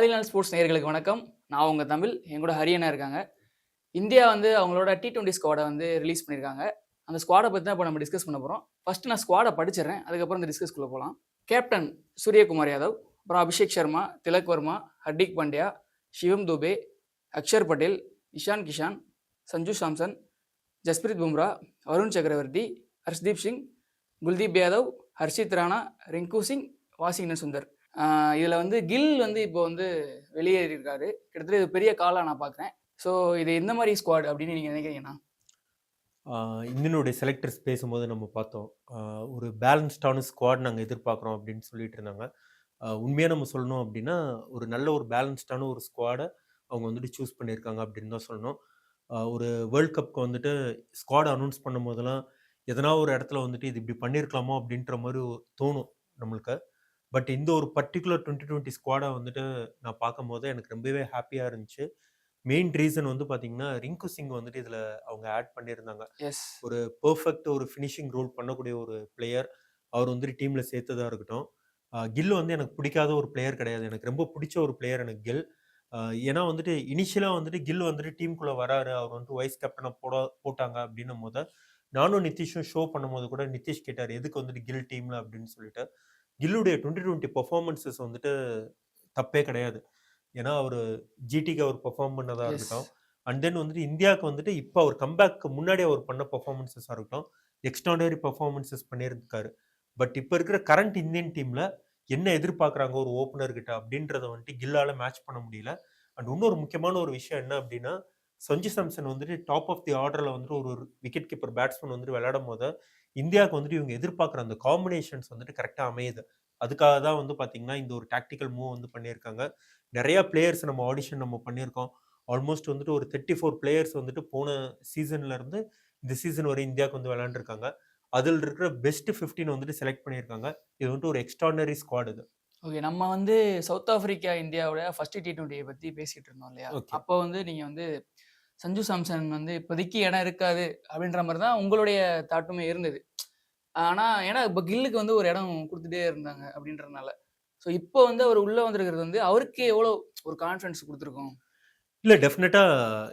ஆலிநாள் sports நேயர்களுக்கு வணக்கம். நான் உங்க தமிழ். என் கூட ஹரியண்ணா இருக்காங்க. இந்தியா வந்து அவங்களோட T20 ஸ்குவாட வந்து ரிலீஸ் பண்ணியிருக்காங்க. அந்த ஸ்குவாட பத்தி தான் இப்ப நம்ம டிஸ்கஸ் பண்ண போறோம். ஃபர்ஸ்ட் நான் ஸ்குவாட படிச்சிடுறேன். அதுக்கப்புறம் இந்த டிஸ்கஸ்குள்ள போலாம். கேப்டன் சூரியகுமார் யாதவ், அப்புறம் அபிஷேக் சர்மா, திலக் வர்மா, ஹர்திக் பாண்டியா, சிவம் துபே, அக்ஷர் பட்டேல், இஷான் கிஷான், சஞ்சு சாம்சன், ஜஸ்பிரித் பும்ரா, வருண் சக்கரவர்த்தி, ஹர்ஷ்தீப் சிங், குல்தீப் யாதவ், ஹர்ஷித் ராணா, ரிங்கு சிங், வாஷிங்டன் சுந்தர். இதில் வந்து கில் வந்து இப்போ வந்து வெளியேறியிருக்காரு. கிட்டத்தட்ட இது பெரிய காலாக நான் பார்க்குறேன். ஸோ இது எந்த மாதிரி ஸ்குவாட் அப்படின்னு நீங்கள் நினைக்கிறீங்கண்ணா? இந்தியனுடைய செலக்டர்ஸ் பேசும்போது நம்ம பார்த்தோம். ஒரு பேலன்ஸ்டான ஸ்குவாட் நாங்கள் எதிர்பார்க்குறோம் அப்படின்னு சொல்லிட்டு இருந்தாங்க. உண்மையாக நம்ம சொல்லணும் அப்படின்னா, ஒரு நல்ல ஒரு பேலன்ஸ்டான ஒரு ஸ்குவாடை அவங்க வந்துட்டு சூஸ் பண்ணியிருக்காங்க அப்படின்னு தான் சொல்லணும். ஒரு வேர்ல்ட் கப்க்கு வந்துட்டு ஸ்குவாட் அனௌன்ஸ் பண்ணும்போதெல்லாம், எதனா ஒரு இடத்துல வந்துட்டு இது இப்படி பண்ணியிருக்கலாமோ அப்படின்ற மாதிரி தோணும் நம்மளுக்கு. பட் இந்த ஒரு பர்ட்டிகுலர் 2020 ஸ்குவாடை வந்துட்டு நான் பார்க்கும்போது எனக்கு ரொம்பவே ஹாப்பியாக இருந்துச்சு. மெயின் ரீசன் வந்து பார்த்தீங்கன்னா, ரிங்கு சிங் வந்துட்டு இதில அவங்க ஆட் பண்ணியிருந்தாங்க. எஸ். ஒரு பெர்ஃபெக்ட் ஒரு ஃபினிஷிங் ரோல் பண்ணக்கூடிய ஒரு பிளேயர். அவர் வந்துட்டு டீம்ல சேர்த்ததா இருக்கட்டும். கில் வந்து எனக்கு பிடிக்காத ஒரு பிளேயர் கிடையாது. எனக்கு ரொம்ப பிடிச்ச ஒரு பிளேயர் எனக்கு கில். அ ஏன்னா வந்துட்டு இனிஷியலா வந்துட்டு கில் வந்துட்டு டீமுக்குள்ள வராரு. அவர் வந்துட்டு வைஸ் கேப்டனா போட்டாங்க அப்டின்னும்போது, நானும் நிதிஷும் ஷோ பண்ணும்போது கூட நிதிஷ் கேட்டாரு, "எதுக்கு வந்துட்டு கில் டீம்ல?" அப்டின்னு சொல்லிட்டு. கில்லுடைய 2020 பெர்ஃபார்மன்ஸஸ் வந்துட்டு தப்பே கிடையாது. ஏன்னா, அவரு ஜிடிக்கு அவர் பெர்ஃபார்ம் பண்ணதா எஸ். இருக்கட்டும். அண்ட் தென் வந்துட்டு இந்தியாவுக்கு வந்துட்டு இப்ப அவர் கம்பேக்க்கு முன்னாடி அவர் பண்ண பெர்ஃபார்மன்ஸஸா இருக்கட்டும். எக்ஸ்ட்ரார்டினரி பெர்ஃபார்மன்ஸஸ் பண்ணியிருக்காரு. பட் இப்ப இருக்கிற கரண்ட் இந்தியன் டீம்ல என்ன எதிர்பார்க்குறாங்க ஒரு ஓப்பனர் கிட்ட அப்படின்றத வந்துட்டு கில்லால மேட்ச் பண்ண முடியல. அண்ட் இன்னொரு முக்கியமான ஒரு விஷயம் என்ன அப்படின்னா, சஞ்சு சாம்சன் வந்துட்டு டாப் ஆஃப் தி ஆர்டர்ல வந்துட்டு ஒரு ஒரு விக்கெட் கீப்பர் பேட்ஸ்மேன் வந்துட்டு விளையாடும்போது, இந்தியாவுக்கு வந்துட்டு இவங்க எதிர்பார்க்குற அந்த காம்பினேஷன்ஸ் வந்துட்டு கரெக்ட்டா அமையுது. அதுக்காக தான் வந்து பார்த்தீங்கன்னா, இந்த ஒரு டாக்டிக்கல் மூவ் வந்து பண்ணியிருக்காங்க. நெறைய பிளேயர்ஸ் நம்ம ஆடிஷன் நம்ம பண்ணியிருக்கோம். ஆல்மோஸ்ட் வந்துட்டு ஒரு 34 பிளேயர்ஸ் வந்துட்டு போன சீசன்ல இருந்து இந்த சீசன் வரை இந்தியாவுக்கு வந்து விளையாண்டுருக்காங்க. அதில இருக்கிற பெஸ்ட் 15 வந்துட்டு செலக்ட் பண்ணியிருக்காங்க. இது வந்துட்டு ஒரு எக்ஸ்ட்ரார்டினரி ஸ்குவாட் இது. ஓகே. நம்ம வந்து சவுத் ஆப்பிரிக்கா, இந்தியாவோட ஃபர்ஸ்ட் T20 பத்தி பேசிட்டு இருந்தோம் இல்லையா? ஓகே. அப்போ வந்து நீங்க வந்து சஞ்சு சாம்சன் வந்து இப்போதைக்கு இடம் இருக்காது அப்படின்ற மாரி தான் உங்களுடைய தாட்டுமே இருந்தது. ஆனா ஏன்னா இப்ப கில்லுக்கு வந்து ஒரு இடம் குடுத்துட்டே இருந்தாங்க அப்படின்றதுனால. ஸோ இப்போ வந்து அவர் உள்ள வந்திருக்கிறது வந்து அவருக்கு எவ்வளோ ஒரு கான்ஃபிடன்ஸ் குடுத்துருக்கும்? இல்ல டெஃபினட்டா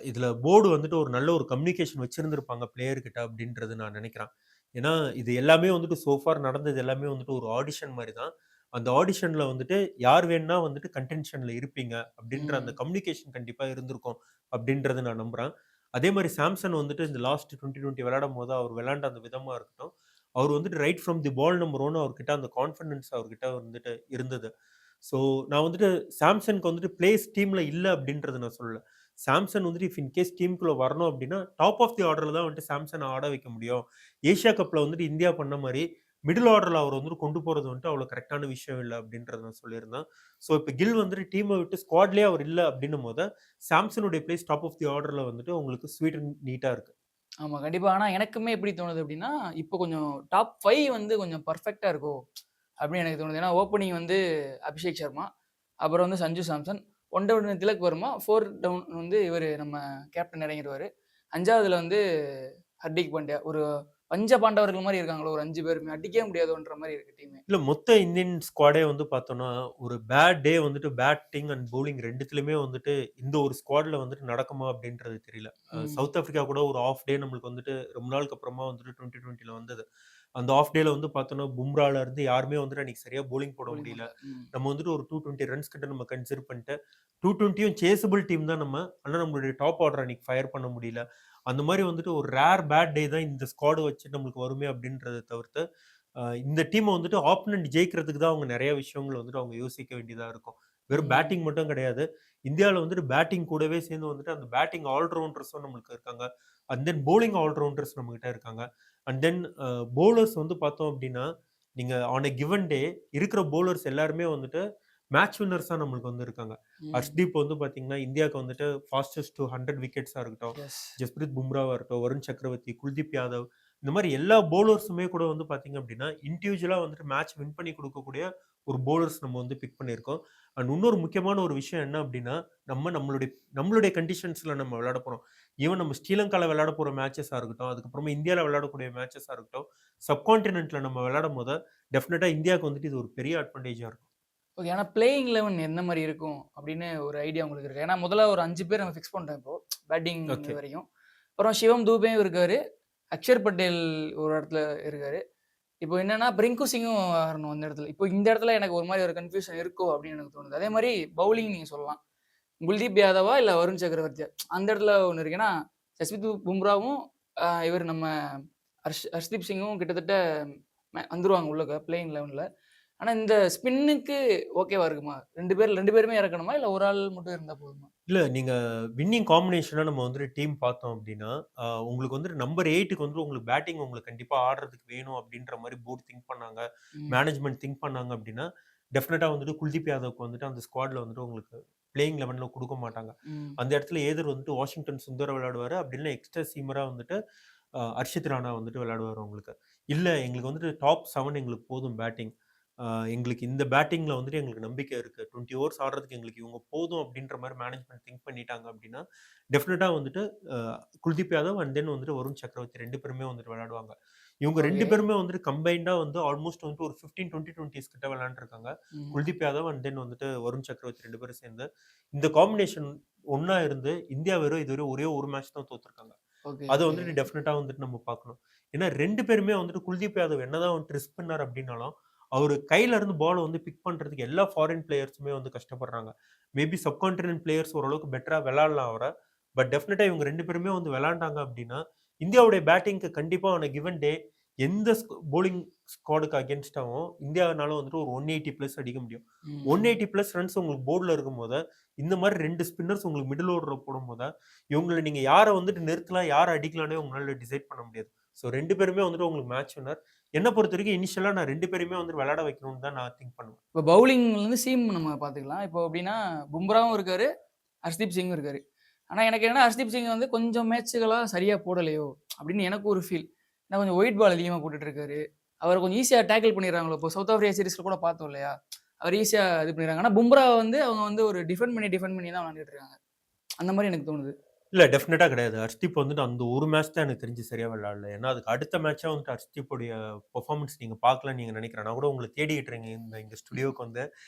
இதுல போர்டு வந்துட்டு ஒரு நல்ல ஒரு கம்யூனிகேஷன் வச்சிருந்திருப்பாங்க பிளேயர் கிட்ட அப்படின்றது நான் நினைக்கிறேன். ஏன்னா, இது எல்லாமே வந்துட்டு சோ ஃபார் நடந்தது எல்லாமே வந்துட்டு ஒரு ஆடிஷன் மாரி தான். அந்த ஆடிஷன்ல வந்துட்டு யார் வேணுனா வந்துட்டு கன்டென்ஷன்ல இருப்பீங்க அப்படின்ற அந்த ம். கம்யூனிகேஷன் கண்டிப்பா இருந்திருக்கும் அப்படின்றத நான் நம்புறேன். அதே மாரி சாம்சன் வந்துட்டு இந்த லாஸ்ட் 2020 விளையாடும்போது அவர் விளையாண்ட அந்த விதமா இருக்கட்டும். அவர் வந்துட்டு right from the ball number 1 அவர்கிட்ட அந்த கான்ஃபிடன்ஸ் அவர்கிட்ட வந்துட்டு இருந்தது. ஸோ, நான் வந்துட்டு சாம்சனுக்கு வந்துட்டு பிளேஸ் டீம்ல இல்ல அப்டின்றத நான் சொல்லல. சாம்சன் வந்துட்டு இஃப் இன் கேஸ் டீம்குள்ள வரணும் அப்டின்னா, டாப் ஆஃப் தி ஆர்டர்ல தான் வந்துட்டு சாம்சன ஆட வைக்க முடியும். ஏசியா கப்ல வந்துட்டு இந்தியா பண்ண மாரி, மிடில் ஆர்டர்ல அவர வந்துட்டு கொண்டு போறது வந்துட்டு அவ்வளோ கரெக்ட்டான விஷயம் இல்ல அப்டின்றத நான் சொல்லியிருந்தேன். ஸோ, இப்ப கில் வந்துட்டு டீம விட்டு ஸ்குவாட்லயே அவர் இல்ல அப்டின்னும்போது, சாம்சனுடைய பிளேஸ் டாப் ஆஃப் தி ஆர்டர்ல வந்துட்டு உங்களுக்கு ஸ்வீட் அண்ட் நீட்டா இருக்கு. ஆமா. கண்டிப்பா. ஆனா எனக்குமே எப்படி தோணுது அப்படின்னா, இப்போ கொஞ்சம் டாப் 5 வந்து கொஞ்சம் பெர்ஃபெக்ட்டா இருக்கோ! அப்படின்னு எனக்கு தோணுது. ஏன்னா ஓப்பனிங் வந்து அபிஷேக் சர்மா, அப்புறம் வந்து சஞ்சு சாம்சன், 1 டவுன் திலக் வர்மா, 4 டவுன் வந்து இவரு நம்ம கேப்டன் இறங்கிருவாரு. 5வதுல வந்து ஹர்திக் பாண்டியா. ஒரு பஞ்ச பாண்டவர்கள் மாரி இருக்காங்களோ ஒரு 5 பேருமே. அடிக்கவே முடியாதோன்ற மாரி இருக்கு டீமே. இல்ல மொத்த இந்தியன் ஸ்குவாடே வந்து பார்த்தோம்னா, ஒரு பேட் டே வந்துட்டு பேட்டிங் அண்ட் பவுலிங் 2த்துலயுமே வந்துட்டு இந்த ஒரு ஸ்குவாட்ல வந்துட்டு நடக்குமா அப்படின்றது தெரியல. ம். சவுத் ஆஃப்ரிக்கா கூட ஒரு ஆஃப் டே நம்மளுக்கு வந்துட்டு ரொம்ப நாளுக்கு அப்புறமா வந்துட்டு 2020ல வந்தது. அந்த ஆஃப் டேல வந்து பார்த்தோம்னா, பும்ரால இருந்து யாருமே வந்துட்டு அன்னைக்கு சரியா பவுலிங் போட பவுலிங் முடியல. பண்ணல. ம். நம்ம வந்துட்டு ஒரு 220 ரன்ஸ் கிட்ட நம்ம கன்சிடர் பண்ணிட்டு, 220யும் சேஸபிள் டீம் தான் நம்ம. ஆனா நம்மளுடைய டாப் ஆர்டர் அன்னைக்கு ஃபயர் பண்ண முடியல. அந்த மாரி வந்துட்டு ஒரு ரேர் பேட் டே தான் இந்த ஸ்குவாட் வச்சு நம்மளுக்கு வருமே அப்படின்றத தவிர்த்து, இந்த டீம வந்துட்டு ஆப்போனன்ட் ஜெயிக்கிறதுக்கு தான் அவங்க நெறைய விஷயங்கள் வந்துட்டு அவங்க யோசிக்க வேண்டியதா இருக்கும். வெறும் ம். பேட்டிங் மட்டும் கிடையாது. இந்தியால வந்துட்டு பேட்டிங் கூடவே சேர்ந்து வந்துட்டு அந்த பேட்டிங் ஆல் ரவுண்டர்ஸும் நம்மளுக்கு இருக்காங்க. And then bowling all rounders நம்மகிட்ட இருக்காங்க. அண்ட் தென் பவுலர்ஸ் வந்து பார்த்தோம் அப்டின்னா, நீங்க ஆன் எ கிவன் டே இருக்கிற பவுலர்ஸ் எல்லாருமே வந்துட்டு மேட்ச் வின்னர்ஸா நம்மளுக்கு வந்து இருக்காங்க. ம். ஹர்ஷ்தீப் வந்து பார்த்தீங்கன்னா, இந்தியாவுக்கு வந்துட்டு ஃபாஸ்டஸ்ட் டூ 100 விக்கெட்ஸா இருக்கட்டும், எஸ். ஜஸ்பிரித் பும்ராவா இருக்கட்டும், வருண் சக்கரவர்த்தி, குல்தீப் யாதவ் இந்த மாரி எல்லா பவுலர்ஸுமே கூட வந்து பார்த்தீங்க அப்டின்னா, இண்டிவிஜுவலா வந்துட்டு மேட்ச் வின் பண்ணி குடுக்கக்கூடிய ஒரு பவுலர்ஸ் நம்ம வந்து பிக் பண்ணியிருக்கோம். அண்ட் இன்னொரு முக்கியமான ஒரு விஷயம் என்ன அப்டின்னா, நம்மளுடைய நம்மளுடைய கண்டிஷன்ஸ்ல நம்ம விளையாட போறோம். ஈவன் நம்ம ஸ்ரீலங்கால விளையாட போற மேட்சஸா இருக்கட்டும், அதுக்கப்புறமா இந்தியால விளையாடக்கூடிய மேட்சஸா இருக்கட்டும், சப்கான்டினென்ட்ல நம்ம விளையாடும்போது, டெஃபினட்டா இந்தியாவுக்கு வந்துட்டு இது ஒரு பெரிய அட்வான்டேஜா இருக்கும். ஓகே. ஆனா பிளேயிங் 11 எந்த மாரி இருக்கும் அப்படின்னு ஒரு ஐடியா உங்களுக்கு இருக்கா? ஏன்னா முதல்ல ஒரு 5 பேர் நம்ம ஃபிக்ஸ் பண்ணிட்டோம் இப்போ. Batting okay. வரையும். அப்புறம் சிவம் தூபேயும் இருக்காரு. அக்ஷர் பட்டேல் ஒரு இடத்துல இருக்காரு. இப்போ என்னன்னா பிரிங்கு சிங்கும் வரணும் அந்த இடத்துல. இப்போ இந்த இடத்துல எனக்கு ஒரு மாரி ஒரு கன்ஃப்யூஷன் இருக்கோ அப்படின்னு எனக்கு தோணுது. அதே மாரி பவுலிங் நீங்க சொல்லலாம். குல்தீப் யாதவா இல்ல வருண் சக்கரவர்த்தியா? அந்த இடத்துல ஒண்ணு இருக்கு. ஏன்னா ஜஸ்பிரித் பும்ராவும் இவர் நம்ம ஹர்ஷ்தீப் சிங்கும் கிட்டத்தட்ட வந்துருவாங்க உள்ளக்க பிளேயிங் 11ல. ஆனா இந்த ஸ்பின்னுக்கு ஓகேவா இருக்குமா? 2 பேருமே இறக்கணுமா? இல்ல ஒரு ஆள் மட்டும் இருந்தா போதுமா? இல்ல நீங்க வின்னிங் காம்பினேஷனா நம்ம வந்துட்டு டீம் பார்த்தோம் அப்டின்னா, உங்களுக்கு வந்துட்டு நம்பர் 8க்கு வந்து உங்களுக்கு பேட்டிங் உங்களுக்கு கண்டிப்பா ஆடுறதுக்கு வேணும் அப்டின்ற மாரி போர்ட் திங்க் பண்ணாங்க. ம். மேனேஜ்மென்ட் திங்க் பண்ணாங்க அப்டின்னா, டெஃபினட்டா வந்துட்டு குல்தீப் யாதவ்க்கு வந்துட்டு அந்த ஸ்குவாட்ல வந்துட்டு உங்களுக்கு பிளேயிங் 11ல குடுக்க மாட்டாங்க. ம். அந்த இடத்துல எய்தர் வந்துட்டு வாஷிங்டன் சுந்தர் விளையாடுவாரு. அப்டி இல்லனா எக்ஸ்ட்ரா சீமரா வந்துட்டு அர்ஷித் ராணா வந்துட்டு விளையாடுவாரு உங்களுக்கு. இல்ல எங்களுக்கு வந்துட்டு டாப் 7 எங்களுக்கு போதும் பேட்டிங். எங்களுக்கு இந்த பேட்டிங்ல வந்துட்டு எங்களுக்கு நம்பிக்கை இருக்கு. 20 ஓவர்ஸ் ஆடுறதுக்கு எங்களுக்கு இவங்க போதும் அப்டின்ற மாரி மேனேஜ்மென்ட் திங்க் பண்ணிட்டாங்க அப்டின்னா, டெஃபினட்டா வந்துட்டு அ குல்தீப் யாதவ் அண்ட் தென் வந்துட்டு வருண் சக்கரவர்த்தி 2 பேருமே வந்துட்டு விளையாடுவாங்க. இவங்க 2 ஓகே. பேருமே வந்துட்டு கம்பைன்டா வந்து ஆல்மோஸ்ட் வந்துட்டு ஒரு 15, 20, 20ஸ் கிட்ட விளையாண்டுருக்காங்க. ம். குல்தீப் யாதவ் அண்ட் தென் வந்துட்டு வருண் சக்கரவர்த்தி 2 பேரும் சேர்ந்து. இந்த காம்பினேஷன் ஒண்ணா இருந்து இந்தியா வெறும் இதுவரை ஒரே ஒரு மேட்ச் தான் தோத்துருக்காங்க. ஓகே, அத ஓகே. வந்துட்டு டெஃபினட்டா வந்துட்டு நம்ம பார்க்கணும். ஏன்னா 2 பேருமே வந்துட்டு குல்தீப் யாதவ் என்னதான் வந்துட்டு ரிஸ்க் பண்ணாரு அப்டின்னாலும், அவரு கையில இருந்து பால வந்து பிக் பண்றதுக்கு எல்லா ஃபாரின் பிளேயர்ஸுமே வந்து கஷ்டப்படுறாங்க. மேபி சப்கான்டினென்ட் பிளேயர்ஸ் ஓரளவுக்கு பெட்டரா விளையாடலாம் அவர. பட் டெஃபினட்டா இவங்க 2 பேருமே வந்து விளையாண்டாங்க அப்டின்னா, இந்தியாவுடைய பேட்டிங்க்கு கண்டிப்பா ஆன் அ கிவன் டே எந்த பவுலிங் ஸ்குவாடுக்கு அகைன்ஸ்டாவும் இந்தியானால வந்துட்டு ஒரு 180 பிளஸ் அடிக்க முடியும். ம், ம். 180 பிளஸ் ரன்ஸ் உங்களுக்கு போர்ட்ல இருக்கும்போது, இந்த மாரி 2 ஸ்பின்னர்ஸ் உங்களுக்கு மிடில் ஆர்டர்ல போடும்போது, இவங்கள நீங்க யார வந்துட்டு நிறுத்தலாம், யார அடிக்கலான்னே உங்களால டிசைட் பண்ண முடியாது. ஸோ 2 பேருமே வந்துட்டு உங்களுக்கு மேட்ச் வின்னர். என்ன பொறுத்தவரைக்கும் இனிஷியலா நான் 2 பேரையுமே வந்து விளையாட வைக்கணும்னு தான் நான் திங்க் பண்ணுவேன். இப்போ பவுலிங்லேருந்து சீம் நம்ம பார்த்துக்கலாம். இப்போ எப்படின்னா பும்ராவும் இருக்காரு, ஹர்ஷ்தீப் சிங்கும் இருக்காரு. ஆனா எனக்கு என்னன்னா ஹர்ஷ்தீப் சிங் வந்து கொஞ்சம் மேட்ச்களா சரியா போடலையோ! அப்படின்னு எனக்கு ஒரு ஃபீல். ஏன்னா கொஞ்சம் ஒயிட் பால் அதிகமா போட்டுட்டு இருக்காரு. அவர கொஞ்சம் ஈஸியா டேக்கிள் பண்ணிடுறாங்களோ! இப்போ சவுத் ஆஃப்ரிக்கா சீரிஸ்ல கூட பார்த்தோம் இல்லையா? அவர் ஈஸியா இது பண்ணிடுறாங்க. ஆனா பும்ராவ வந்து அவங்க வந்து ஒரு டிஃபெண்ட் பண்ணி தான் விளையாண்டுட்டு இருக்காங்க. அந்த மாரி எனக்கு தோணுது. இல்ல டெஃபினட்டா கிடையாது. ஹர்ஷ்தீப் வந்துட்டு அந்த ஒரு மேட்ச் தான் எனக்கு தெரிஞ்சு சரியா விளையாடல. ஏன்னா, அதுக்கு அடுத்த மேட்ச்சா வந்துட்டு ஹர்ஷ்தீப்புடைய பெர்ஃபார்மன்ஸ் நீங்க பார்க்கலன்னு நீங்க நினைக்கிறேன். நான் கூட உங்கள தேடிட்டு இருக்கேன். எங்க ஸ்டுடியோக்கு வந்து,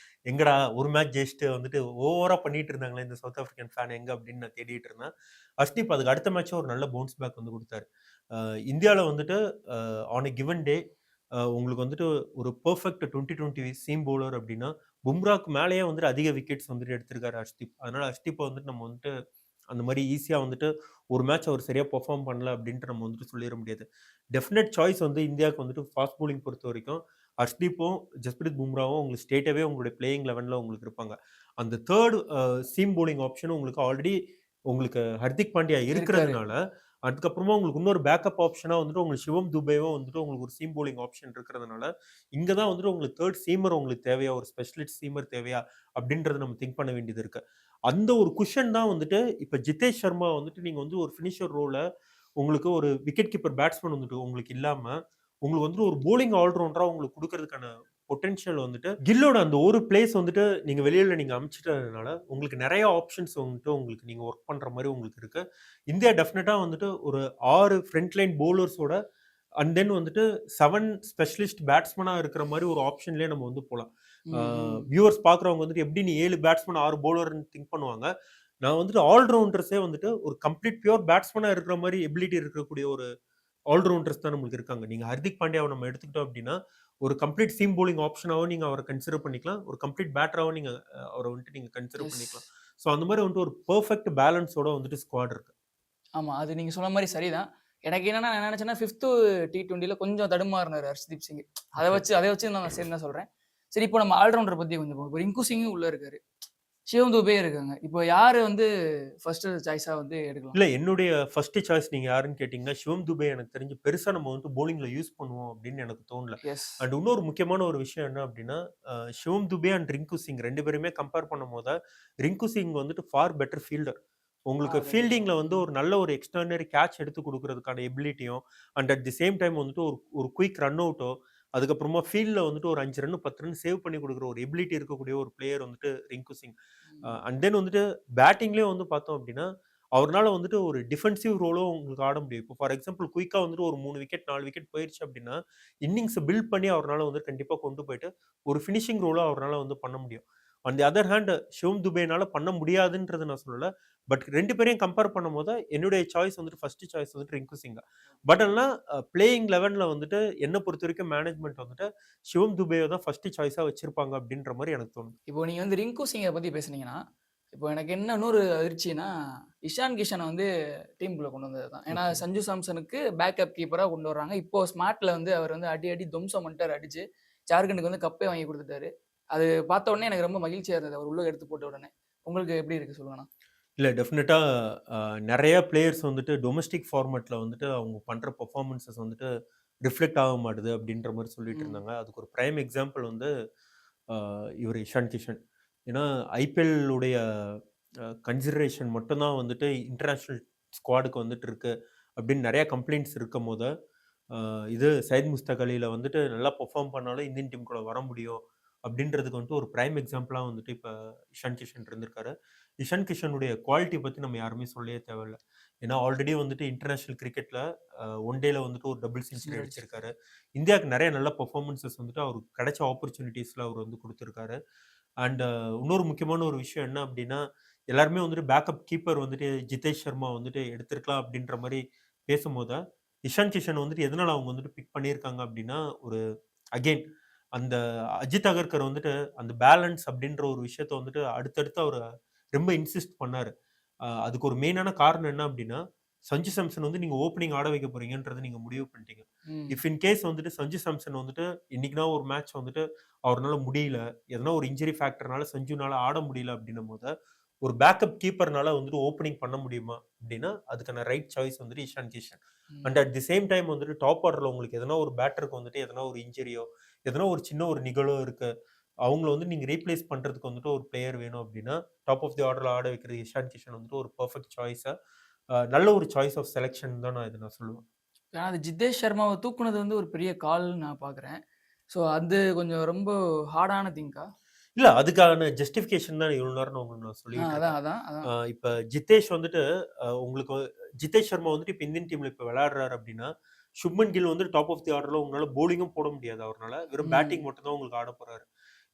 எங்கடா ஒரு மேட்ச் ஜெயிச்சுட்டு வந்துட்டு ஓவரா பண்ணிட்டு இருந்தாங்களே இந்த சவுத் ஆஃப்ரிக்கன் ஃபேன் எங்க அப்படின்னு நான் தேடிட்டு இருந்தேன். ஹர்ஷ்தீப் அதுக்கு அடுத்த மேட்ச்சும் ஒரு நல்ல பவுன்ஸ் பேக் வந்து குடுத்தாரு. இந்தியால வந்துட்டு ஆன் எ கிவன் டே உங்களுக்கு வந்துட்டு ஒரு பெர்ஃபெக்ட் 2020 சீம் பவுலர் அப்படின்னா, பும்ராக்கு மேலேயே வந்துட்டு அதிக விக்கெட்ஸ் வந்துட்டு எடுத்திருக்காரு ஹர்ஷ்தீப். அதனால ஹர்ஷ்தீப்ப வந்துட்டு நம்ம வந்துட்டு அந்த மாரி ஈஸியா வந்துட்டு ஒரு மேட்ச் அவர் சரியா பெர்ஃபார்ம் பண்ணல அப்டின்ட்டு நம்ம வந்துட்டு சொல்லிற முடியாது. டெஃபினட் சாய்ஸ் வந்து இந்தியாவுக்கு வந்துட்டு ஃபாஸ்ட் பவுலிங் பொறுத்தவரைக்கும் ஹர்ஷ்தீப்பும், ஜஸ்பிரித் பும்ராவும் உங்களுக்கு ஸ்ட்ரெய்ட்டாவே உங்களுடைய பிளேயிங் 11ல உங்களுக்கு இருப்பாங்க. அந்த 3 சீம் பவுலிங் ஆப்ஷன் உங்களுக்கு ஆல்ரெடி உங்களுக்கு ஹர்திக் பாண்டியா இருக்காரு. இருக்கிறதுனால, அதுக்கப்புறமா உங்களுக்கு இன்னொரு பேக்கப் ஆப்ஷனா வந்துட்டு உங்களுக்கு சிவம் துபேவும் வந்துட்டு உங்களுக்கு ஒரு சீம் பவுலிங் ஆப்ஷன் இருக்கிறதுனால, இங்க தான் வந்துட்டு உங்களுக்கு 3 சீமர் உங்களுக்கு தேவையா? ஒரு ஸ்பெஷலிஸ்ட் சீமர் தேவையா? அப்டின்றத நம்ம திங்க் பண்ண வேண்டியது இருக்கு. அந்த ஒரு குஷன் தான் வந்துட்டு இப்ப ஜிதேஷ் சர்மா வந்துட்டு நீங்க வந்து ஒரு ஃபினிஷர் ரோல உங்களுக்கு ஒரு விக்கெட் கீப்பர் பேட்ஸ்மேன் வந்துட்டு உங்களுக்கு இல்லாம, உங்களுக்கு வந்துட்டு ஒரு பவுலிங் ஆல்ரவுண்டரா உங்களுக்கு குடுக்கறதுக்கான பொட்டன்ஷியல் வந்துட்டு கில்லோட அந்த ஒரு பிளேஸ் வந்துட்டு நீங்க அனுப்பிச்சிட்டதுனால, உங்களுக்கு நெறைய ஆப்ஷன்ஸ் வந்துட்டு உங்களுக்கு நீங்க வொர்க் பண்ற மாரி உங்களுக்கு இருக்கு. இந்தியா டெஃபினட்டா வந்துட்டு ஒரு 6 ஃப்ரண்ட் லைன் பவுலர்ஸோட அண்ட் தென் வந்துட்டு 7 ஸ்பெஷலிஸ்ட் பேட்ஸ்மேனா இருக்கிற மாரி ஒரு ஆப்ஷன்லயே நம்ம வந்து போலாம். ம், ம். வியூவர்ஸ் பார்க்குறவங்க வந்துட்டு எப்படி நீ 7 பேட்ஸ்மேன் 6 பவுலர்ன்னு திங்க் பண்ணுவாங்க. நான் வந்துட்டு ஆல் ரவுண்டர்ஸே வந்துட்டு ஒரு கம்ப்ளீட் பியூர் பேட்ஸ்மேனா இருக்கிற மாரி எபிலிட்டி இருக்கக்கூடிய ஒரு ஆல் ரவுண்டர்ஸ் தான் நம்மளுக்கு இருக்காங்க. நீங்க ஹர்திக் பாண்டியாவ நம்ம எடுத்துக்கிட்டோம் அப்படின்னா, ஒரு கம்ப்ளீட் சீம் பவுலிங் ஆப்ஷனாவும் நீங்க அவர கன்சிடர் பண்ணிக்கலாம். ஒரு கம்ப்ளீட் பேட்டராவும் நீங்க அவர வந்துட்டு நீங்க கன்சிடர் எஸ். பண்ணிக்கலாம். ஸோ அந்த மாரி வந்துட்டு ஒரு பெர்ஃபெக்ட் பேலன்ஸோட வந்துட்டு ஸ்குவாட் இருக்கு. ஆமா. அது நீங்க சொன்ன மாரி சரிதான். எனக்கு என்னன்னா, நான் என்ன நெனச்சேன்னா, 5த் T20ல கொஞ்சம் தடுமாறுனாரு ஹர்ஷ்தீப் சிங். ஓகே. அத வச்சு நான் சேர்ந்து தான் சொல்றேன். சரி இப்போ நம்ம ஆல்ரவுண்டர் பத்தி கொஞ்சம் இப்போ ரிங்கு சிங்கும் உள்ள இருக்காரு. சிவம் துபே இருக்காங்க. இப்போ யாரு வந்து ஃபர்ஸ்ட் சாய்ஸா வந்து எடுக்கலாம்? இல்ல என்னுடைய ஃபர்ஸ்ட் சாய்ஸ் நீங்க யாருன்னு கேட்டீங்கன்னா, சிவம் துபே எனக்கு தெரிஞ்சு பெருசா நம்ம வந்து பவுலிங்ல யூஸ் பண்ணுவோம் அப்படின்னு எனக்கு தோணல. எஸ். அண்ட் இன்னொரு முக்கியமான ஒரு விஷயம் என்ன அப்படின்னா, சிவம் துபே அண்ட் ரிங்கு சிங் 2 பேருமே கம்பேர் பண்ணும்போது, ரிங்கு சிங் வந்துட்டு ஃபார் பெட்டர் ஃபீல்டர். உங்களுக்கு கண்டிப்பா. ஃபீல்டிங்ல வந்து ம். ஒரு நல்ல ஒரு எக்ஸ்ட்ரார்டினரி கேட்ச் எடுத்து குடுக்குறதுக்கான எபிலிட்டியும், and at the same time வந்துட்டு ஒரு ஒரு குயிக் ரன் அவுட்டோ, அதுக்கப்புறமா ஃபீல்ட்ல வந்துட்டு ஒரு 5 ரன், 10 ரன் சேவ் பண்ணி குடுக்குற ஒரு எபிலிட்டி இருக்கக்கூடிய ஒரு பிளேயர் வந்துட்டு ரிங்கு சிங். ம். அண்ட் தென் வந்துட்டு பேட்டிங்லயும் வந்து பார்த்தோம் அப்படின்னா, அவர்னால வந்துட்டு ஒரு டிஃபென்சிவ் ரோலும் உங்களுக்கு ஆட முடியும். இப்போ ஃபார் எக்ஸாம்பிள் குயிக்கா வந்துட்டு ஒரு 3 விக்கெட் 4 விக்கெட் போயிருச்சு அப்படின்னா, இன்னிங்ஸ பில்ட் பண்ணி அவர்னால வந்து கண்டிப்பா கொண்டு போயிட்டு, ஒரு ஃபினிஷிங் ரோல அவர்னால வந்து பண்ண முடியும். ஆன் தி அதர் ஹேண்ட் சிவம் துபேனால பண்ண முடியாதுன்றத நான் சொல்லல. பட் 2 பேரையும் கம்பேர் பண்ணும்போது, என்னுடைய சாய்ஸ் வந்துட்டு ஃபர்ஸ்ட் சாய்ஸ் வந்துட்டு ரிங்கு சிங். பட் ஆனா பிளேயிங் 11ல வந்துட்டு என்ன பொறுத்தவரைக்கும் மேனேஜ்மெண்ட் வந்துட்டு சிவம் துபேய தான் ஃபர்ஸ்ட் சாய்ஸா வச்சிருப்பாங்க அப்படின்ற மாரி எனக்கு தோணுது. இப்போ நீங்க வந்து ரிங்கு சிங்கை பத்தி பேசுனீங்கன்னா, இப்போ எனக்கு என்ன இன்னொரு அதிர்ச்சின்னா, இஷான் கிஷன வந்து டீமுக்குள்ள கொண்டு வந்தது தான். ஏன்னா ஓகே. சஞ்சு சாம்சனுக்கு பேக்கப் கீப்பரா கொண்டு வர்றாங்க. இப்போ ஸ்மார்ட்ல வந்து அவர் வந்து அடி அடி துவம்சம் பண்ணிட்டாரு அடிச்சு. ஜார்க்கண்டுக்கு வந்து கப்பே வாங்கி குடுத்துட்டாரு. அது பார்த்த உடனே எனக்கு ரொம்ப மகிழ்ச்சியா இருந்தது. அவர் உள்ள எடுத்து போட்ட உடனே. உங்களுக்கு எப்படி இருக்கு சொல்லுங்கண்ணா? இல்ல டெஃபினட்டா நெறைய பிளேயர்ஸ் வந்துட்டு டொமஸ்டிக் ஃபார்மேட்ல வந்துட்டு அவங்க பண்ற பெர்ஃபார்மன்ஸஸ் வந்துட்டு ரிஃப்ளெக்ட் ஆக மாட்டுது அப்படின்ற மாரி சொல்லிட்டு ம். இருந்தாங்க. அதுக்கு ஒரு பிரைம் எக்ஸாம்பிள் வந்து இவரு இஷான் கிஷன். ஏன்னா ஐபிஎல் உடைய கன்சிடரேஷன் மட்டும் தான் வந்துட்டு இன்டர்நேஷனல் ஸ்குவாடுக்கு வந்துட்டு இருக்கு அப்படின்னு நெறைய கம்ப்ளைண்ட்ஸ் இருக்கும்போது, அ இது சையத் முஸ்தாக் அலில வந்துட்டு நல்லா பெர்ஃபார்ம் பண்ணாலும் இந்தியன் டீம் கூட வர முடியும் அப்படின்றதுக்கு வந்துட்டு ஒரு பிரைம் எக்ஸாம்பிளா வந்துட்டு இப்ப இஷான் கிஷன் இருந்திருக்காரு. இஷான் கிஷனுடைய குவாலிட்டி பத்தி நம்ம யாருமே சொல்லவே தேவையில்ல. ஏன்னா ஆல்ரெடி வந்துட்டு இன்டர்நேஷனல் கிரிக்கெட்ல ஒன் டேல வந்துட்டு ஒரு டபுள் செஞ்சுரி செஞ்சுரி அடிச்சிருக்காரு. அடிச்சிருக்காரு. இந்தியாவுக்கு நெறைய நல்ல பெர்ஃபார்மன்ஸஸ் வந்துட்டு அவருக்கு கிடைச்ச ஆப்பர்ச்சுனிட்டீஸ்ல அவர் வந்து குடுத்திருக்காரு. அண்ட் இன்னொரு முக்கியமான ஒரு விஷயம் என்ன அப்டின்னா, எல்லாருமே வந்துட்டு பேக்கப் கீப்பர் வந்துட்டு ஜிதேஷ் சர்மா வந்துட்டு எடுத்திருக்கலாம் அப்டின்ற மாரி பேசும்போது, இஷான் கிஷன் வந்துட்டு எதனால அவங்க வந்துட்டு பிக் பண்ணியிருக்காங்க அப்டின்னா, ஒரு அகைன் அந்த அஜித் அகர்கர் வந்துட்டு அந்த பேலன்ஸ் அப்டின்ற ஒரு விஷயத்த வந்துட்டு அடுத்தடுத்து அவரு ரொம்ப இன்சிஸ்ட் பண்ணாரு. அதுக்கு ஒரு மெயினான காரணம் என்ன அப்டின்னா, சஞ்சு சாம்சன் வந்து நீங்க ஓப்பனிங் ஆட வைக்க போறீங்கன்றத நீங்க முடிவு பண்ணிட்டீங்க. ம். இஃப் இன் கேஸ் வந்துட்டு சஞ்சு சாம்சன் வந்துட்டு இன்னைக்குனா ஒரு மேட்ச் வந்துட்டு அவர்னால முடியல. எதனா ஒரு இன்ஜுரி ஃபேக்டர்னால சஞ்சுனால ஆட முடியல அப்டின்னும்போது, ஒரு பேக்கப் கீப்பர்னால வந்துட்டு ஓப்பனிங் பண்ண முடியுமா? அப்டின்னா, அதுக்கான ரைட் சாய்ஸ் வந்துட்டு இஷான் கிஷன். அண்ட் ம். அட் தி சேம் டைம் வந்துட்டு டாப் ஆர்டர்ல உங்களுக்கு எதனா ஒரு பேட்டருக்கு வந்துட்டு எதனா ஒரு இன்ஜுரியோ, எதனா ஒரு சின்ன ஒரு நிகழ்வோ இருக்கு. அவங்கள வந்து நீங்க ரீப்ளேஸ் பண்றதுக்கு வந்துட்டு ஒரு பிளேயர் வேணும் அப்டின்னா, டாப் ஆஃப் தி ஆர்டர்ல ஆட வைக்கிறது இஷான் கிஷன் வந்துட்டு ஒரு பெர்ஃபெக்ட் சாய்ஸா நல்ல ஒரு சாய்ஸ் ஆஃப் செலக்ஷன் தான் நான் சொல்லுவேன். ஏன்னா அது ஜித்தேஷ் சர்மாவ தூக்குனது வந்து ஒரு பெரிய கால்ன்னு நான் பார்க்குறேன். ஸோ அது கொஞ்சம் ரொம்ப ஹார்டான திங்கா? இல்ல அதுக்கான ஜஸ்டிஃபிகேஷன் தான் இவ்வளோ நேரம் நான் உங்களுக்கு நான் சொல்லிட்டு அதான், இருக்கேன். அதான், அதான். இப்ப ஜிதேஷ் வந்துட்டு உங்களுக்கு ஜிதேஷ் சர்மா வந்துட்டு இப்ப இந்தியன் டீம்ல இப்ப விளையாடுறாரு அப்டின்னா, சுப்மன் கில் வந்து டாப் ஆஃப் தி ஆர்டர்ல உங்களால பவுலிங்கும் போட முடியாது அவர்னால. வெறும் பேட்டிங் ம். மட்டும் தான் உங்களுக்கு ஆட போறாரு.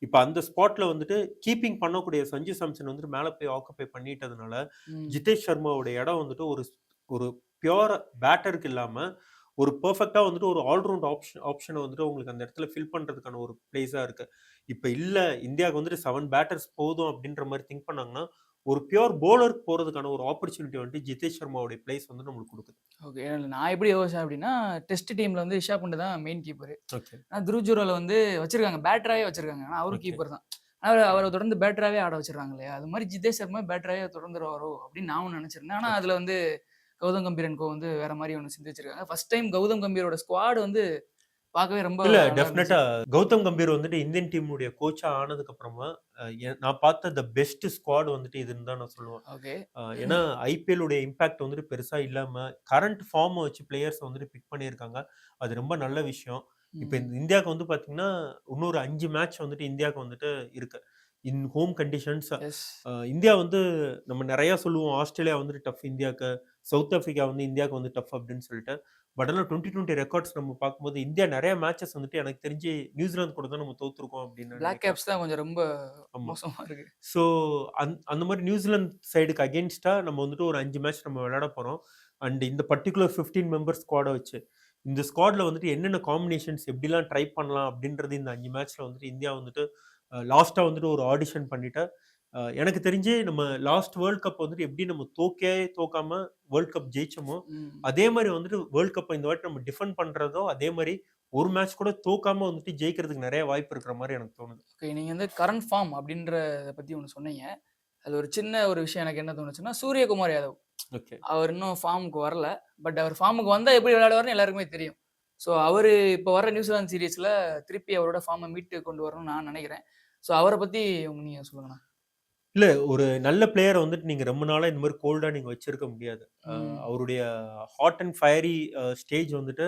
இப்ப அந்த ஸ்பாட்ல வந்துட்டு கீப்பிங் பண்ணக்கூடிய சஞ்சு சாம்சன் வந்துட்டு மேல போய் ஆக்குபை பண்ணிட்டதுனால, ம். ஜிதேஷ் சர்மாவோட இடம் வந்துட்டு ஒரு பியூர் பேட்டருக்கு இல்லாம, ஒரு பெர்ஃபெக்ட்டா வந்துட்டு ஒரு ஆல் ரவுண்ட் ஆப்ஷன வந்துட்டு உங்களுக்கு அந்த இடத்துல ஃபில் பண்றதுக்கான ஒரு பிளேஸா இருக்கு. இப்ப இல்ல இந்தியாவுக்கு வந்துட்டு 7 பேட்டர்ஸ் போதும் அப்டின்ற மாரி திங்க் பண்ணாங்கன்னா, ஒரு பியூர் பவுலருக்கு போறதுக்கான ஒரு ஆப்பர்ச்சுனிட்டி வந்துட்டு ஜிதேஷ் சர்மாவுடைய பிளேஸ் வந்து நம்மளுக்கு குடுக்குது. ஓகே. நான் எப்படி யோசிச்சேன் அப்படின்னா, டெஸ்ட் டீம்ல வந்து ரிஷப் பண்ட் தான் மெயின் கீப்பரு. ஓகே, ஆனா துருவ் ஜுரால வந்து வச்சிருக்காங்க. பேட்டராவே வச்சிருக்காங்க. ஆனா அவரும் ஓகே. கீப்பர் தான். ஆனா அவர தொடர்ந்து பேட்டராவே ஆட வச்சுடுறாங்க இல்லையா? அது மாரி ஜிதேஷ் சர்மா பேட்டராவே தொடர்ந்துருவாரோ அப்படின்னு நானும் நெனச்சிருந்தேன். ஆனா ஓகே. அதுல வந்து கௌதம் கம்பீர் அண்ட் கோ வந்து வேற மாரி ஒண்ணு சிந்திச்சிருக்காங்க. ஃபர்ஸ்ட் டைம் கௌதம் கம்பீரோட ஸ்குவாட் வந்து பார்க்கவே ரொம்ப இல்ல நல்லா இருந்துச்சு. டெஃபினட்டா கௌதம் கம்பீர் வந்துட்டு இந்தியன் டீமுடைய கோச்சா ஆனதுக்கு அப்புறமா, நான் பார்த்த தி பெஸ்ட் ஸ்குவாட் வந்துட்டு இதுன்னு தான் நான் சொல்லுவேன். ஓகே. ஏன்னா ஐபிஎல் உடைய இம்பாக்ட் வந்துட்டு பெருசா இல்லாம, கரண்ட் ஃபார்ம வச்சு பிளேயர்ஸ வந்துட்டு பிக் பண்ணியிருக்காங்க. அது ரொம்ப நல்ல விஷயம். இப்ப ம். இந்த இந்தியாவுக்கு வந்து பார்த்தீங்கன்னா, இன்னொரு 5 மேட்ச் வந்துட்டு இந்தியாவுக்கு வந்துட்டு இருக்கு. In home conditions yes. India வந்து நம்ம நெறைய சொல்லுவோம். ஆஸ்திரேலியா வந்துட்டு டஃப் இந்தியாக்கு. சவுத் ஆஃப்ரிக்கா வந்து இந்தியாவுக்கு வந்து டஃப் அப்படின்னு சொல்லிட்டு. பட் ஆனா 2020 ரெக்கார்ட்ஸ் நம்ம பார்க்கும்போது, இந்தியா நெறைய மேட்சஸ் வந்துட்டு எனக்கு தெரிஞ்சு நியூசிலாந்து கூட தான் நம்ம தோத்துருக்கோம் அப்படின்னு நான் பிளாக் நெனைக்கிறேன். கேப்ஸ் தான் கொஞ்சம் ரொம்ப ஆமா. மோசமா இருக்கு. ஸோ அந்த மாரி நியூசிலாந்து சைடுக்கு அகைன்ஸ்ட்டா நம்ம வந்துட்டு ஒரு 5 மேட்ச் நம்ம விளையாட போறோம். அண்ட் இந்த பர்ட்டிகுலர் 15 மெம்பர் ஸ்குவாட வச்சு. இந்த ஸ்குவாட்ல வந்துட்டு என்னென்ன காம்பினேஷன்ஸ் எப்படிலாம் ட்ரை பண்ணலாம் அப்படின்றது இந்த 5 மேட்ச்ல வந்துட்டு இந்தியா வந்துட்டு லாஸ்ட்டா வந்துட்டு ஒரு ஆடிஷன் பண்ணிட்டு, எனக்கு தெரிஞ்சு நம்ம லாஸ்ட் வேர்ல்ட் கப் வந்துட்டு எப்படி நம்ம தோக்காம வேர்ல்ட் கப் ஜெயிச்சோமோ, ம். அதே மாரி வந்துட்டு வேர்ல்ட் கப்ப இந்த வாட்டி நம்ம டிஃபெண்ட் பண்றதோ, அதே மாரி ஒரு மேட்ச் கூட தோக்காம வந்துட்டு ஜெயிக்கிறதுக்கு நெறைய வாய்ப்பு இருக்கிற மாரி எனக்கு தோணுது. ஓகே. நீங்க வந்து கரண்ட் ஃபார்ம் அப்படின்றத பத்தி ஒண்ணு சொன்னீங்க. அதுல ஒரு சின்ன ஒரு விஷயம் எனக்கு என்ன தோணுச்சுன்னா, சூரியகுமார் யாதவ். ஓகே. அவர் இன்னும் ஃபார்முக்கு வரல. பட் அவர் ஃபார்முக்கு வந்தா எப்படி விளையாடுவாருன்னு எல்லாருக்குமே தெரியும். ஸோ அவரு இப்ப வர நியூசிலாந்து சீரிஸ்ல திருப்பி அவரோட ஃபார்ம மீட்டு கொண்டு வரணும்னு நான் நெனைக்கிறேன். ஸோ அவர பத்தி நீங்க சொல்லுங்கண்ணா. இல்ல ஒரு நல்ல பிளேயர வந்துட்டு நீங்க ரொம்ப நாளா இந்த மாரி கோல்டா நீங்க வச்சிருக்க முடியாது. ம். அவருடைய ஹாட் அண்ட் ஃபயரி ஸ்டேஜ் வந்துட்டு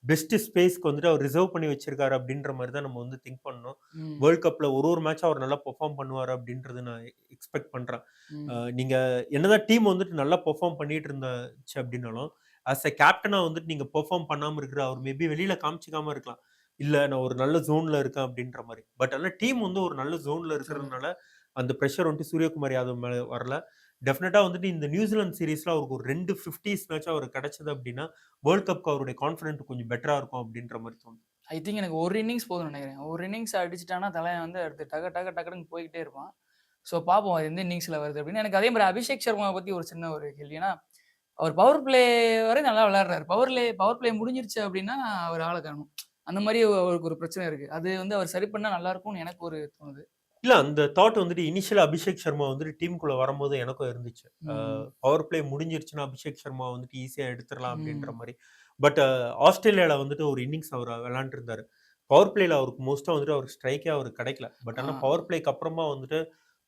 பெஸ்ட் ஸ்பேஸ்க்கு வந்துட்டு அவர் ரிசர்வ் பண்ணி வச்சிருக்காரு அப்படின்ற மாதிரி தான் நம்ம வந்து திங்க் பண்ணணும். ம். வேர்ல்ட் கப்ல ஒரு மேட்ச் அவர் நல்லா பெர்ஃபார்ம் பண்ணுவாரு அப்படின்றது நான் எக்ஸ்பெக்ட் பண்றேன். ம். நீங்க என்னதான் டீம் வந்துட்டு நல்லா பெர்ஃபார்ம் பண்ணிட்டு இருந்துச்சு அப்படின்னாலும், ஆஸ் எ கேப்டனா வந்துட்டு நீங்க பெர்ஃபார்ம் பண்ணாம இருக்கிற அவர் மேபி வெளியில காமிச்சிக்காம இருக்கலாம். இல்ல நான் ஒரு நல்ல ஜோன்ல இருக்கேன் அப்படின்ற மாரி. பட் ஆனா டீம் வந்து ஒரு நல்ல ஜோன்ல இருக்கிறதுனால, அந்த பிரஷர் வந்துட்டு சூரியகுமார் யாதவ் மேல வரல. டெஃபினட்டா வந்துட்டு இந்த நியூசிலாந்து சீரிஸ்ல அவருக்கு ஒரு 2 50ஸ்னாச்சும் அவருக்கு கிடைச்சது அப்படின்னா, வேர்ல்ட் கப்க்கு அவருடைய கான்ஃபிடென்ட் கொஞ்சம் பெட்டரா இருக்கும் அப்படின்ற மாரி தோணுது. ஐ திங்க் எனக்கு ஒரு இன்னிங்ஸ் போதும்னு நினைக்கிறேன். ஒரு இன்னிங்ஸ் அடிச்சுட்டான்னா தலைவன் வந்து அடுத்து டக்குன்னு போய்க்கிட்டே இருப்பான். ஸோ பார்ப்போம் அது எந்த இன்னிங்ஸ்ல வருது அப்படின்னு. எனக்கு அதே மாரி அபிஷேக் சர்மாவ பத்தி ஒரு சின்ன ஒரு கேள்வி. ஏன்னா, அவர் பவர் பிளே வரை நல்லா விளையாடுறாரு. பவர் பிளே முடிஞ்சிருச்சு அப்படின்னா, அவர் ஆள காணோம். அந்த மாரி அவருக்கு ஒரு பிரச்சனை இருக்கு. அது வந்து அவர் சரி பண்ணா நல்லா இருக்கும்னு எனக்கு ஒரு தோணுது. இல்ல அந்த தாட் வந்துட்டு இனிஷியலா அபிஷேக் சர்மா வந்துட்டு டீமுக்குள்ள வரும்போது எனக்கும் இருந்துச்சு. ம். பவர் பிளே முடிஞ்சிருச்சுன்னா அபிஷேக் சர்மா வந்துட்டு ஈஸியா எடுத்துறலாம் அப்படின்ற ம். மாரி. பட் ஆஸ்திரேலியால வந்துட்டு ஒரு இன்னிங்ஸ் அவர் விளையாண்டுருந்தாரு. பவர் பிளேல அவருக்கு மோஸ்ட்டா வந்துட்டு அவருக்கு ஸ்ட்ரைக்கே அவருக்கு கிடைக்கல. பட் ஆ. ஆனா பவர் பிளேக்கு அப்புறமா வந்துட்டு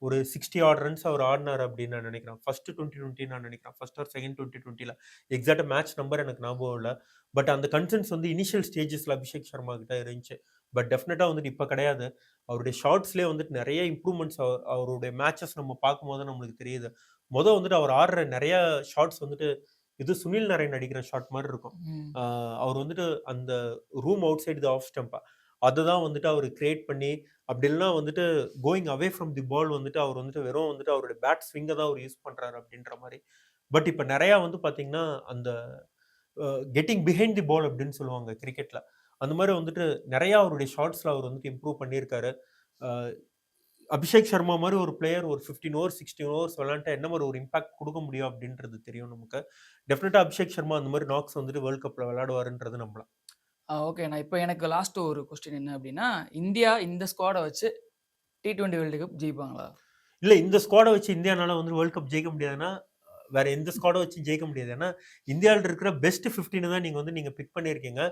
ஒரு 60 ஆட் ரன்ஸ் அவர் ஆடுனாரு அப்படின்னு நான் நினைக்கிறேன். ஃபர்ஸ்ட் 2020 நான் நினைக்கிறேன். ஃபர்ஸ்ட் ஆர் செகண்ட் 2020ல எக்ஸாக்ட்டா மேட்ச் நம்பர் எனக்கு ஞாபகம் இல்ல. பட் அந்த கன்சர்ன்ஸ் வந்து இனிஷியல் ஸ்டேஜஸ்ல அபிஷேக் சர்மா கிட்ட இருந்துச்சு. பட் டெஃபினட்டா வந்துட்டு இப்ப கிடையாது. அவருடைய ஷாட்ஸ்லயே வந்துட்டு நெறைய இம்ப்ரூவ்மெண்ட்ஸ் அவருடைய மேட்சஸ் நம்ம பார்க்கும்போது தான் நம்மளுக்கு தெரியுது. வந்துட்டு அவர் ஆடுற நெறைய ஷாட்ஸ் வந்துட்டு இது சுனில் நரேன் அடிக்கிற ஷாட் மாரி இருக்கும். ம். ஆ அவர் வந்துட்டு அந்த room out side the of stump அததான் வந்துட்டு அவரு கிரியேட் பண்ணி, அப்படி இல்லன்னா வந்துட்டு கோயிங் அவே ஃப்ரம் தி பால் வந்துட்டு அவர் வந்துட்டு வெறும் வந்துட்டு அவருடைய பேட் ஸ்விங்க தான் அவர் யூஸ் பண்றாரு அப்படின்ற மாரி. பட் இப்ப நெறையா வந்து பார்த்தீங்கன்னா, அந்த கெட்டிங் பிஹைண்ட் தி பால் அப்படின்னு சொல்லுவாங்க கிரிக்கெட்ல. அந்த மாரி வந்துட்டு நெறையா அவருடைய ஷாட்ஸ்ல அவர் வந்துட்டு இம்ப்ரூவ் பண்ணியிருக்காரு. அ அபிஷேக் சர்மா மாரி ஒரு பிளேயர் ஒரு 15 ஓவர்ஸ், 16 ஓவர்ஸ் விளையாண்டா என்ன மாரி ஒரு இம்பாக்ட் குடுக்க முடியும் அப்படின்றது தெரியும் நமக்கு. டெஃபினட்டா அபிஷேக் சர்மா அந்த மாரி நாக்ஸ் வந்துட்டு வேர்ல்ட் கப்ல விளையாடுவாருன்றது நம்பலாம். ஓகே. நான் இப்ப எனக்கு லாஸ்ட் ஒரு கொஸ்டின் என்ன அப்படின்னா, இந்தியா இந்த ஸ்குவாட வச்சு T20 வேர்ல்டு கப் ஜெயிப்பாங்களா? இல்ல இந்த ஸ்குவாட வச்சு இந்தியானால வந்து வேர்ல்ட் கப் ஜெயிக்க முடியாதுன்னா, வேற எந்த ஸ்குவாட வச்சும் ஜெயிக்க முடியாது. ஏன்னா, இந்தியால இருக்கிற பெஸ்ட் 15 தான் நீங்க பிக் பண்ணியிருக்கீங்க.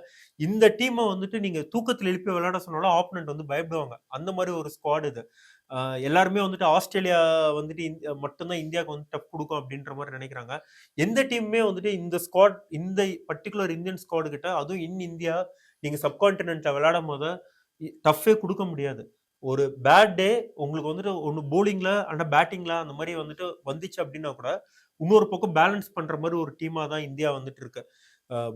இந்த டீம வந்துட்டு நீங்க தூக்கத்துல எழுப்பி விளையாட சொன்னாலும் ஆப்போனன்ட் வந்து பயப்படுவாங்க. அந்த மாரி ஒரு ஸ்குவாட் இது. அ எல்லாருமே வந்துட்டு ஆஸ்திரேலியா வந்துட்டு மட்டும் தான் இந்தியாவுக்கு வந்து டஃப் குடுக்கும் அப்டின்ற மாரி நெனைக்கிறாங்க. எந்த டீமுமே வந்துட்டு இந்த ஸ்குவாட் இந்த பர்ட்டிகுலர் இந்தியன் ஸ்குவாட் கிட்ட அதுவும் இந்தியா நீங்க சப்கான்டினென்ட்ல விளையாடும்போது டஃப்பே குடுக்க முடியாது. ஒரு பேட் டே உங்களுக்கு வந்துட்டு ஒண்ணு பவுலிங்ல ஆனா பேட்டிங்ல அந்த மாரி வந்துட்டு வந்துச்சு அப்டின்னா கூட, இன்னொரு பக்கம் பேலன்ஸ் பண்ற மாரி ஒரு டீமா தான் இந்தியா வந்துட்டு இருக்கு.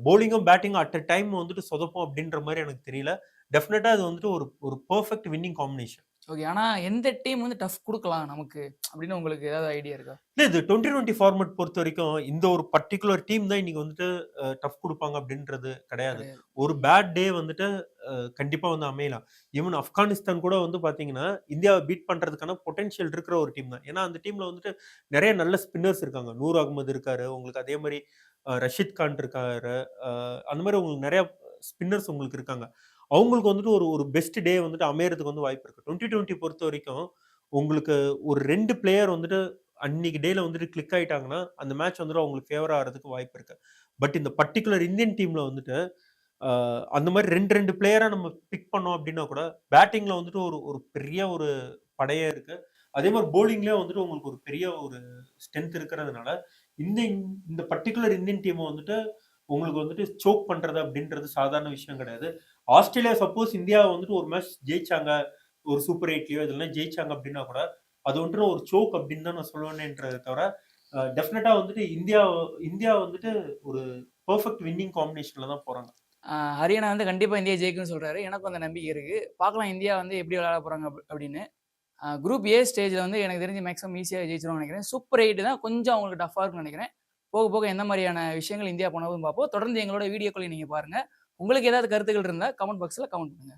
பவுலிங்கும், பேட்டிங்கும் அட் அ டைம் வந்துட்டு சொதப்பும் அப்டின்ற மாரி எனக்கு தெரியல. டெஃபினட்டா அது வந்துட்டு ஒரு ஒரு பெர்ஃபெக்ட் வின்னிங் காம்பினேஷன். ஓகே. ஆனா எந்த டீம் வந்து டஃப் குடுக்கலாம் நமக்கு அப்படின்னு உங்களுக்கு ஏதாவது ஐடியா இருக்கா? இல்ல இது 2020 ஃபார்மட் பொறுத்தவரைக்கும், இந்த ஒரு பர்ட்டிகுலர் டீம் தான் இன்னைக்கு வந்துட்டு டஃப் குடுப்பாங்க அப்டின்றது கிடையாது. கிடையாது. ஒரு பேட் டே வந்துட்டு கண்டிப்பா வந்து அமையலாம். ஈவன் ஆப்கானிஸ்தான் கூட வந்து பார்த்தீங்கன்னா, இந்தியாவ பீட் பண்றதுக்கான பொட்டன்ஷியல் இருக்கிற ஒரு டீம் தான். ஏன்னா, அந்த டீம்ல வந்துட்டு நெறைய நல்ல ஸ்பின்னர்ஸ் இருக்காங்க. நூர் அகமது இருக்காரு. உங்களுக்கு அதே மாரி ரஷீத் கான் இருக்காரு. அந்த மாரி உங்களுக்கு நெறைய ஸ்பின்னர்ஸ் உங்களுக்கு இருக்காங்க. அவங்களுக்கு வந்துட்டு ஒரு ஒரு பெஸ்ட் டே வந்துட்டு அமையறதுக்கு வந்து வாய்ப்பு இருக்கு. 2020 பொறுத்தவரைக்கும், உங்களுக்கு ஒரு 2 பிளேயர் வந்துட்டு அன்னைக்கு டேல வந்துட்டு கிளிக் ஆயிட்டாங்கன்னா, அந்த மேட்ச் வந்துட்டு அவங்களுக்கு ஃபேவரா ஆறதுக்கு வாய்ப்பு இருக்கு. பட் இந்த பர்ட்டிகுலர் இந்தியன் டீம்ல வந்துட்டு ஆ அந்த மாரி 2 பிளேயரா நம்ம பிக் பண்ணோம் அப்டின்னா கூட, பேட்டிங்ல வந்துட்டு ஒரு ஒரு பெரிய ஒரு படையே இருக்கு. அதே மாரி பவுலிங்லயும் வந்துட்டு உங்களுக்கு ஒரு பெரிய ஒரு ஸ்ட்ரென்த் இருக்கிறதுனால, இந்த பர்ட்டிகுலர் இந்தியன் டீம வந்துட்டு உங்களுக்கு வந்துட்டு சோக் பண்றது அப்டின்றது சாதாரண விஷயம் கிடையாது. ஆஸ்திரேலியா சப்போஸ் இந்தியாவ வந்துட்டு ஒரு மேட்ச் ஜெயிச்சாங்க, ஒரு சூப்பர் 8லயோ இதெல்லாம் ஜெயிச்சாங்க அப்டின்னா கூட, அது வந்துட்டு ஒரு சோக் அப்டின்னு தான் நான் சொல்லுவேனேன்றத தவிர, டெஃபினட்டா வந்துட்டு இந்தியா வந்துட்டு ஒரு பெர்ஃபெக்ட் வின்னிங் காம்பினேஷன்ல தான் போறாங்க. ஹரியானா வந்து கண்டிப்பா இந்தியா ஜெயிக்கும்னு சொல்றாரு. எனக்கும் அந்த நம்பிக்கை இருக்கு. பார்க்கலாம் இந்தியா வந்து எப்படி விளையாட போறாங்க அப்படின்னு. குரூப் ஏ ஸ்டேஜ்ல வந்து எனக்கு தெரிஞ்சு மேக்ஸிமம் ஈஸியா ஜெயிச்சுருவாங்கன்னு நெனைக்கிறேன். சூப்பர் 8 தான் கொஞ்சம் அவங்களுக்கு டஃப்பா இருக்கும்னு நெனைக்கிறேன். போக போக எந்த மாரியான விஷயங்கள் இந்தியா பண்ண போதுன்னு பார்ப்போம். தொடர்ந்து எங்களோட வீடியோக்களையும் நீங்க பாருங்க. உங்களுக்கு ஏதாவது கருத்துக்கள் இருந்தா கமெண்ட் பாக்ஸ்ல கமெண்ட் பண்ணுங்க.